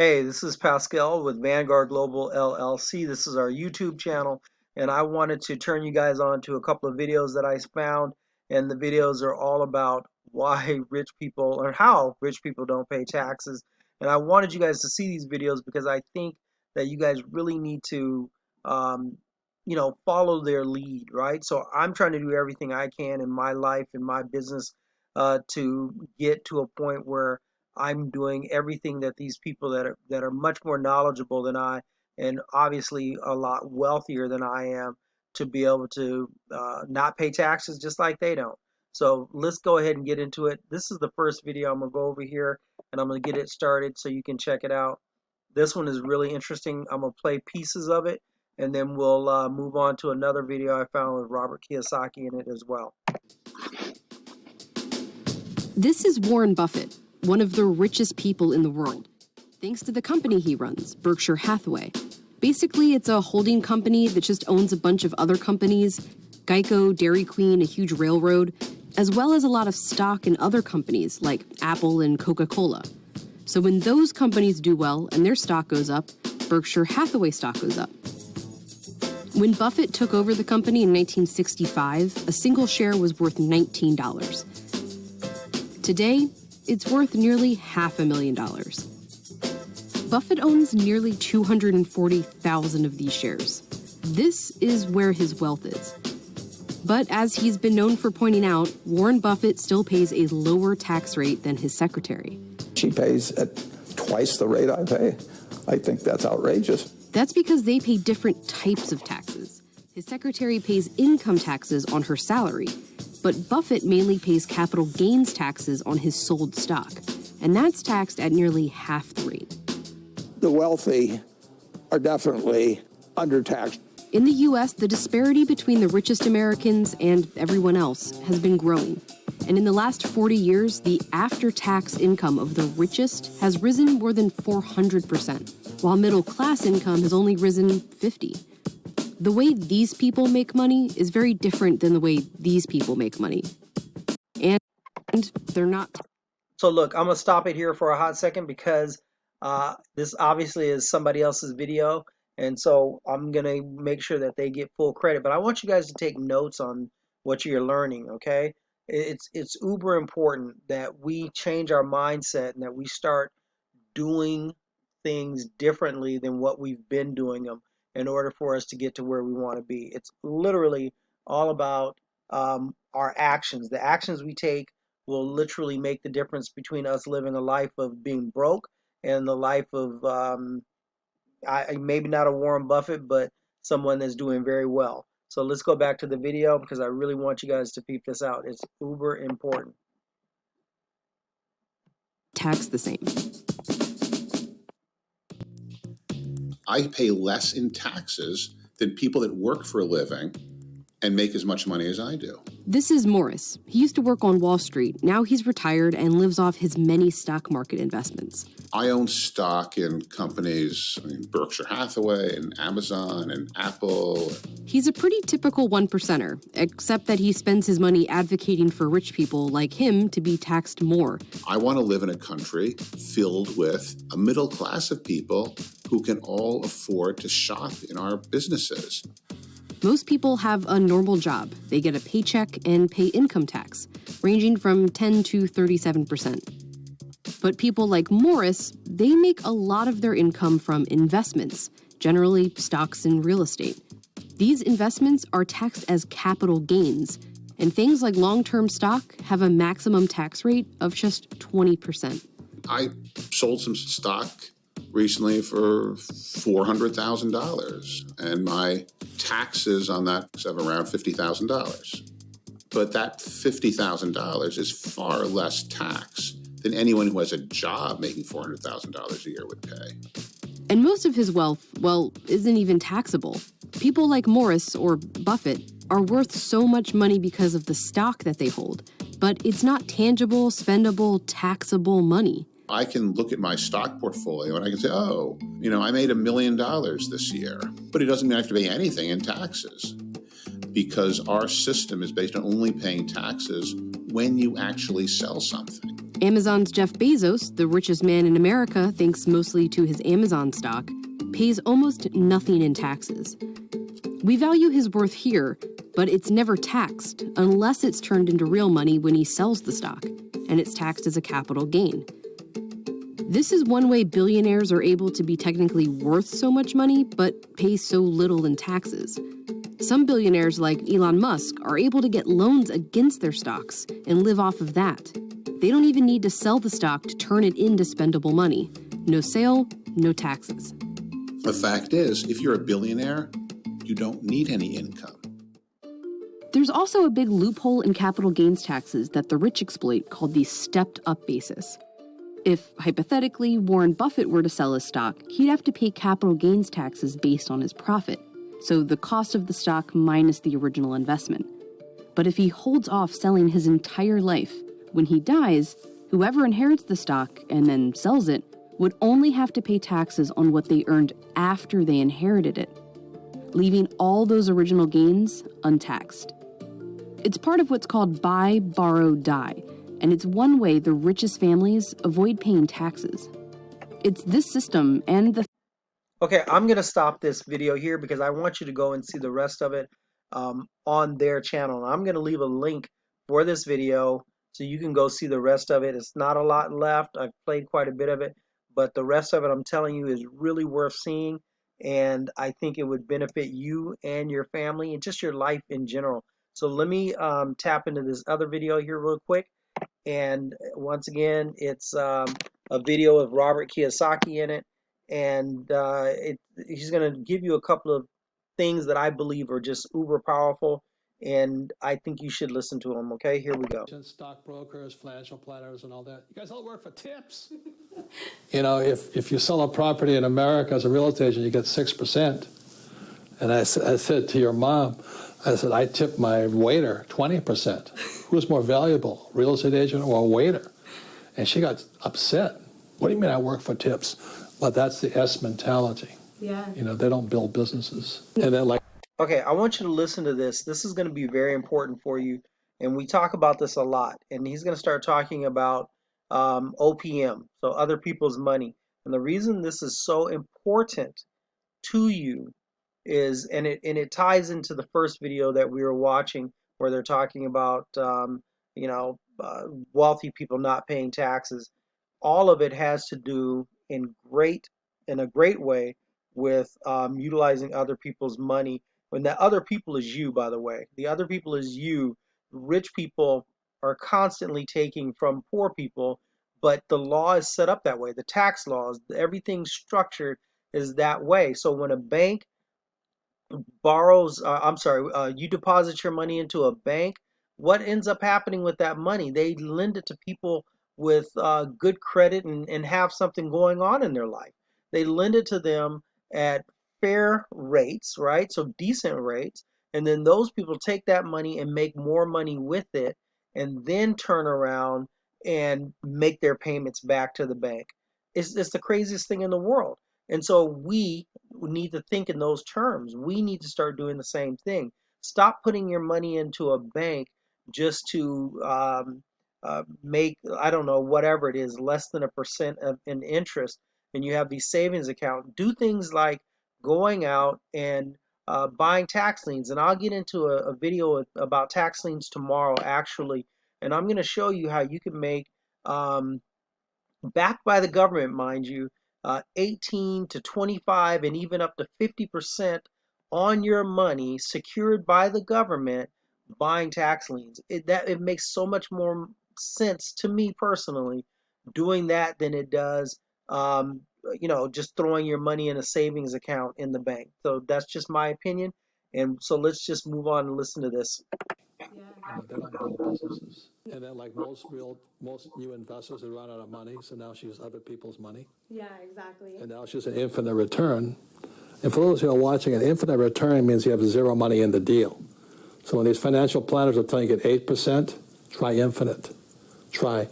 Hey, this is Pascal with Vanguard Global LLC. This is our YouTube channel, and I wanted to turn you guys on to a couple of videos that I found. And the videos are all about why rich people or how rich people don't pay taxes. And I wanted you guys to see these videos because I think that you guys really need to, um, follow their lead, right? So I'm trying to do everything I can in my life, in my business, to get to a point where I'm doing everything that these people that are much more knowledgeable than I, and obviously a lot wealthier than I am, to be able to not pay taxes just like they don't. So let's go ahead and get into it. This is the first video. I'm gonna go over here and I'm gonna get it started so you can check it out. This one is really interesting. I'm gonna play pieces of it and then we'll move on to another video I found with Robert Kiyosaki in it as well. This is Warren Buffett, one of the richest people in the world, thanks to the company he runs, Berkshire Hathaway. Basically, it's a holding company that just owns a bunch of other companies, Geico, Dairy Queen, a huge railroad, as well as a lot of stock in other companies like Apple and Coca-Cola. So when those companies do well and their stock goes up, Berkshire Hathaway stock goes up. When Buffett took over the company in 1965, a single share was worth $19. Today, it's worth nearly $500,000. Buffett owns nearly 240,000 of these shares. This is where his wealth is. But as he's been known for pointing out, Warren Buffett still pays a lower tax rate than his secretary. She pays at twice the rate I pay. I think that's outrageous. That's because they pay different types of taxes. His secretary pays income taxes on her salary, but Buffett mainly pays capital gains taxes on his sold stock, and that's taxed at nearly half the rate. The wealthy are definitely undertaxed. In the U.S., the disparity between the richest Americans and everyone else has been growing. And in the last 40 years, the after-tax income of the richest has risen more than 400%, while middle-class income has only risen 50%. The way these people make money is very different than the way these people make money. And they're not. So look, I'm gonna stop it here for a hot second because this obviously is somebody else's video, and so I'm gonna make sure that they get full credit. But I want you guys to take notes on what you're learning, okay? It's uber important that we change our mindset and that we start doing things differently than what we've been doing them in order for us to get to where we want to be. It's literally all about our actions. The actions we take will literally make the difference between us living a life of being broke and the life of maybe not a Warren Buffett, but someone that's doing very well. So let's go back to the video because I really want you guys to peep this out. It's uber important. Tax the same. I pay less in taxes than people that work for a living and make as much money as I do. This is Morris. He used to work on Wall Street. Now he's retired and lives off his many stock market investments. I own stock in companies, Berkshire Hathaway and Amazon and Apple. He's a pretty typical one-percenter, except that he spends his money advocating for rich people like him to be taxed more. I want to live in a country filled with a middle class of people who can all afford to shop in our businesses. Most people have a normal job. They get a paycheck and pay income tax, ranging from 10 to 37%. But people like Morris, they make a lot of their income from investments, generally stocks and real estate. These investments are taxed as capital gains, and things like long-term stock have a maximum tax rate of just 20%. I sold some stock recently for $400,000, and my taxes on that are around $50,000. But that $50,000 is far less tax than anyone who has a job making $400,000 a year would pay. And most of his wealth, well, isn't even taxable. People like Morris or Buffett are worth so much money because of the stock that they hold, but it's not tangible, spendable, taxable money. I can look at my stock portfolio and I can say, oh, I made $1 million this year, but it doesn't mean I have to pay anything in taxes because our system is based on only paying taxes when you actually sell something. Amazon's Jeff Bezos, the richest man in America thanks mostly to his Amazon stock, pays almost nothing in taxes. We value his worth here, but it's never taxed unless it's turned into real money when he sells the stock, and it's taxed as a capital gain. This is one way billionaires are able to be technically worth so much money, but pay so little in taxes. Some billionaires like Elon Musk are able to get loans against their stocks and live off of that. They don't even need to sell the stock to turn it into spendable money. No sale, no taxes. The fact is, if you're a billionaire, you don't need any income. There's also a big loophole in capital gains taxes that the rich exploit called the stepped-up basis. If, hypothetically, Warren Buffett were to sell his stock, he'd have to pay capital gains taxes based on his profit, so the cost of the stock minus the original investment. But if he holds off selling his entire life, when he dies, whoever inherits the stock and then sells it would only have to pay taxes on what they earned after they inherited it, leaving all those original gains untaxed. It's part of what's called buy, borrow, die, and it's one way the richest families avoid paying taxes. It's this system and the... Okay, I'm going to stop this video here because I want you to go and see the rest of it on their channel. I'm going to leave a link for this video so you can go see the rest of it. It's not a lot left. I've played quite a bit of it, but the rest of it, I'm telling you, is really worth seeing, and I think it would benefit you and your family and just your life in general. So let me tap into this other video here real quick. And once again, it's a video of Robert Kiyosaki in it, and he's going to give you a couple of things that I believe are just uber powerful, and I think you should listen to them. Okay, here we go. Stockbrokers, financial planners, and all that. You guys all work for tips. You know, if you sell a property in America as a real estate agent, you get 6%. And I said to your mom, I said, I tip my waiter 20%. Who's more valuable, real estate agent or a waiter? And she got upset. What do you mean I work for tips? Well, that's the S mentality. Yeah. You know, they don't build businesses. And then like... Okay, I want you to listen to this. This is going to be very important for you. And we talk about this a lot. And he's going to start talking about OPM, so other people's money. And the reason this is so important to you is, and it ties into the first video that we were watching where they're talking about wealthy people not paying taxes. All of it has to do in a great way with utilizing other people's money. When that other people is you, by the way, the other people is you. Rich people are constantly taking from poor people, but the law is set up that way. The tax laws, everything's structured is that way. So when a bank borrows, you deposit your money into a bank, what ends up happening with that money? They lend it to people with good credit and have something going on in their life. They lend it to them at fair rates, right? So decent rates. And then those people take that money and make more money with it and then turn around and make their payments back to the bank. It's the craziest thing in the world. And so we need to think in those terms. We need to start doing the same thing. Stop putting your money into a bank just to make, I don't know, whatever it is, less than 1% in interest, and you have these savings account. Do things like going out and buying tax liens. And I'll get into a video about tax liens tomorrow, actually. And I'm going to show you how you can make, backed by the government, mind you, 18 to 25 and even up to 50% on your money secured by the government buying tax liens. It makes so much more sense to me personally doing that than it does just throwing your money in a savings account in the bank. So that's just my opinion. And so let's just move on and listen to this. Yeah. They don't build businesses. And then like most new investors, they run out of money, so now she uses other people's money. Yeah, exactly. And now she's an infinite return. And for those who are watching, an infinite return means you have zero money in the deal. So when these financial planners are telling you get 8%, try infinite. Try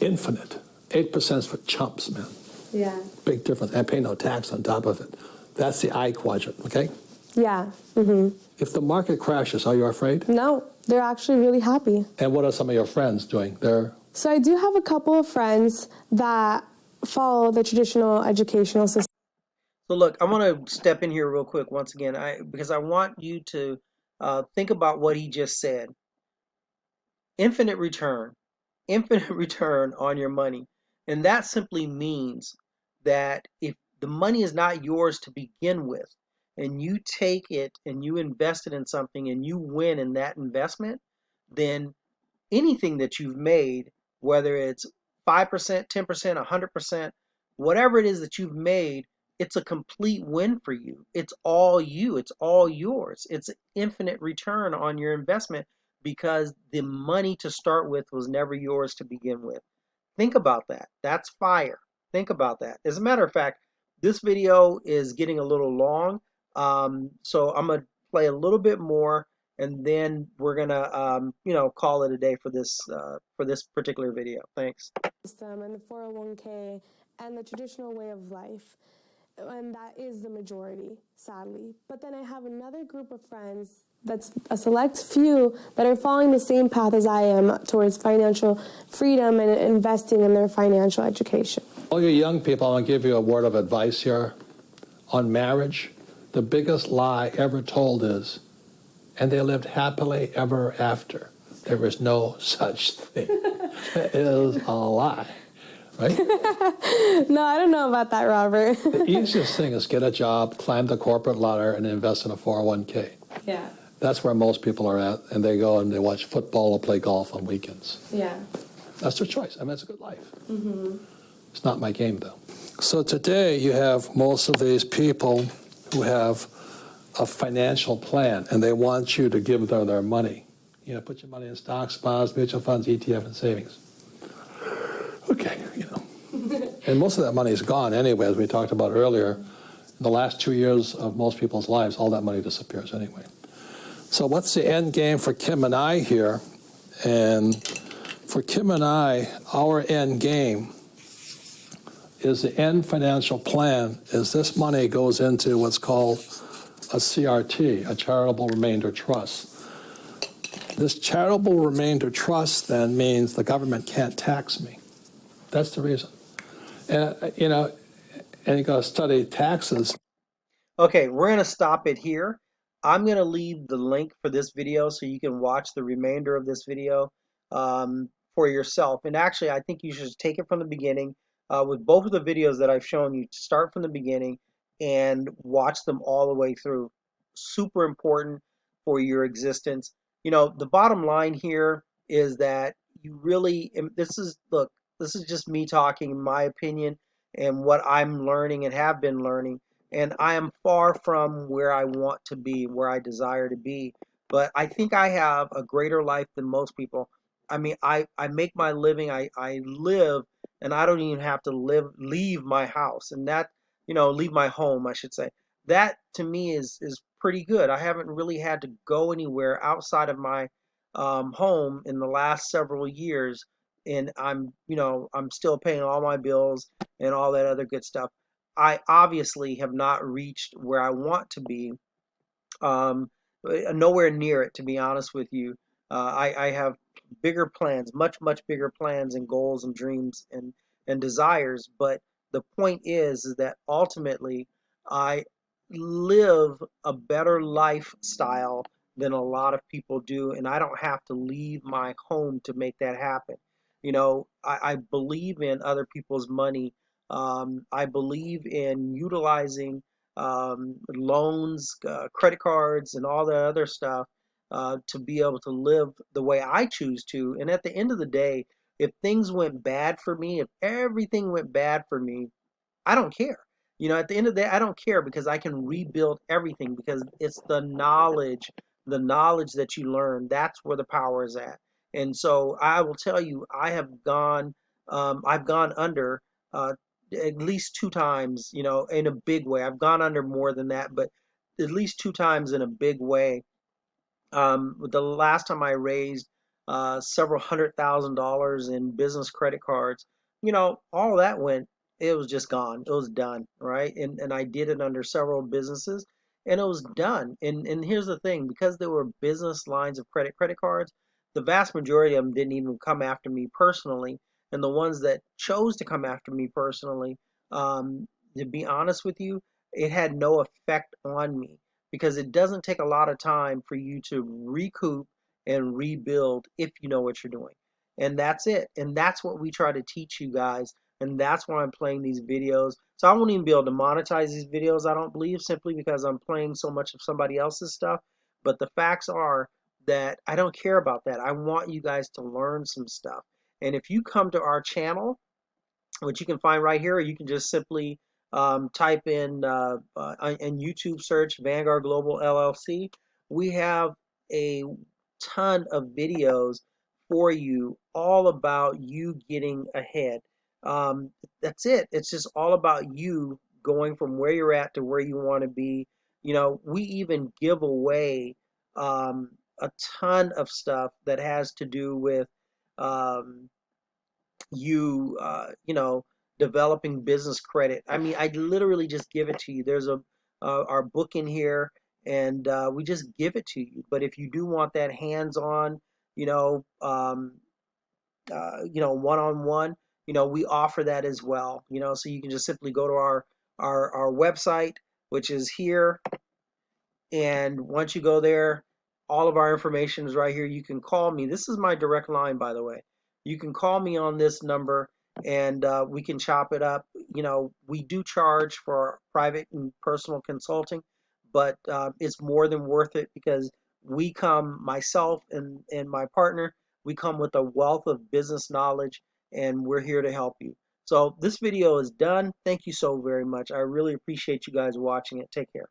infinite. 8% is for chumps, man. Yeah. Big difference. And pay no tax on top of it. That's the I quadrant, okay? Yeah. Mm-hmm. If the market crashes, are you afraid? No, they're actually really happy. And what are some of your friends doing? They're So I do have a couple of friends that follow the traditional educational system. So look, I want to step in here real quick once again, because I want you to think about what he just said. Infinite return, infinite return on your money. And that simply means that if the money is not yours to begin with, and you take it and you invest it in something and you win in that investment, then anything that you've made, whether it's 5%, 10%, 100%, whatever it is that you've made, it's a complete win for you. It's all you, it's all yours. It's infinite return on your investment because the money to start with was never yours to begin with. Think about that. That's fire. Think about that. As a matter of fact, this video is getting a little long, so I'm gonna play a little bit more, and then we're gonna, call it a day for this particular video. Thanks. And the 401k and the traditional way of life. And that is the majority, sadly. But then I have another group of friends that's a select few that are following the same path as I am towards financial freedom and investing in their financial education. All you young people, I want to give you a word of advice here on marriage. The biggest lie ever told is, and they lived happily ever after. There is no such thing. It is a lie, right? No, I don't know about that, Robert. The easiest thing is get a job, climb the corporate ladder, and invest in a 401k. Yeah. That's where most people are at, and they go and they watch football or play golf on weekends. Yeah. That's their choice. I mean, it's a good life. Mm-hmm. It's not my game, though. So today you have most of these people who have a financial plan, and they want you to give them their money. You know, put your money in stocks, bonds, mutual funds, ETF, and savings. Okay, you know. And most of that money is gone anyway, as we talked about earlier. In the last 2 years of most people's lives, all that money disappears anyway. So what's the end game for Kim and I here? And for Kim and I, our end game is the end financial plan is this money goes into what's called a CRT, a charitable remainder trust. This charitable remainder trust then means the government can't tax me. That's the reason. And, you know, and you got to study taxes. Okay, we're going to stop it here. I'm going to leave the link for this video so you can watch the remainder of this video for yourself. And actually, I think you should take it from the beginning with both of the videos that I've shown you. Start from the beginning and watch them all the way through. Super important for your existence. You know, the bottom line here is that you really, look, this is just me talking, in my opinion, and what I'm learning and have been learning. And I am far from where I want to be, where I desire to be. But I think I have a greater life than most people. I mean, I make my living, I live, and I don't even have to leave my house. And that, leave my home, I should say. That to me is pretty good. I haven't really had to go anywhere outside of my home in the last several years. And I'm still paying all my bills and all that other good stuff. I obviously have not reached where I want to be, nowhere near it, to be honest with you. I have bigger plans, much, much bigger plans and goals and dreams and desires. But the point is that ultimately I live a better lifestyle than a lot of people do, and I don't have to leave my home to make that happen. I believe in other people's money. I believe in utilizing loans, credit cards, and all that other stuff to be able to live the way I choose to. And at the end of the day, if things went bad for me, if everything went bad for me, I don't care. At the end of the day, I don't care because I can rebuild everything because it's the knowledge that you learn. That's where the power is at. And so I will tell you, I've gone under at least two times, in a big way. I've gone under more than that, but at least two times in a big way. The last time I raised several $100,000 in business credit cards, all that went, it was just gone. It was done, right? And I did it under several businesses, and it was done. And here's the thing, because there were business lines of credit cards, the vast majority of them didn't even come after me personally. And the ones that chose to come after me personally, to be honest with you, it had no effect on me because it doesn't take a lot of time for you to recoup and rebuild if you know what you're doing. And that's it. And that's what we try to teach you guys. And that's why I'm playing these videos. So I won't even be able to monetize these videos, I don't believe, simply because I'm playing so much of somebody else's stuff. But the facts are that I don't care about that. I want you guys to learn some stuff. And if you come to our channel, which you can find right here, or you can just simply type in YouTube search Vanguard Global LLC. We have a ton of videos for you all about you getting ahead. That's it. It's just all about you going from where you're at to where you want to be. You know, we even give away a ton of stuff that has to do with um, you know, developing business credit. I mean, I literally just give it to you. There's our book in here, and we just give it to you. But if you do want that hands-on, you know, one-on-one, you know, we offer that as well. You know, so you can just simply go to our website, which is here, and once you go there, all of our information is right here. You can call me. This is my direct line, by the way. You can call me on this number and we can chop it up. You know, we do charge for private and personal consulting, but it's more than worth it because myself and my partner, we come with a wealth of business knowledge and we're here to help you. So this video is done. Thank you so very much. I really appreciate you guys watching it. Take care.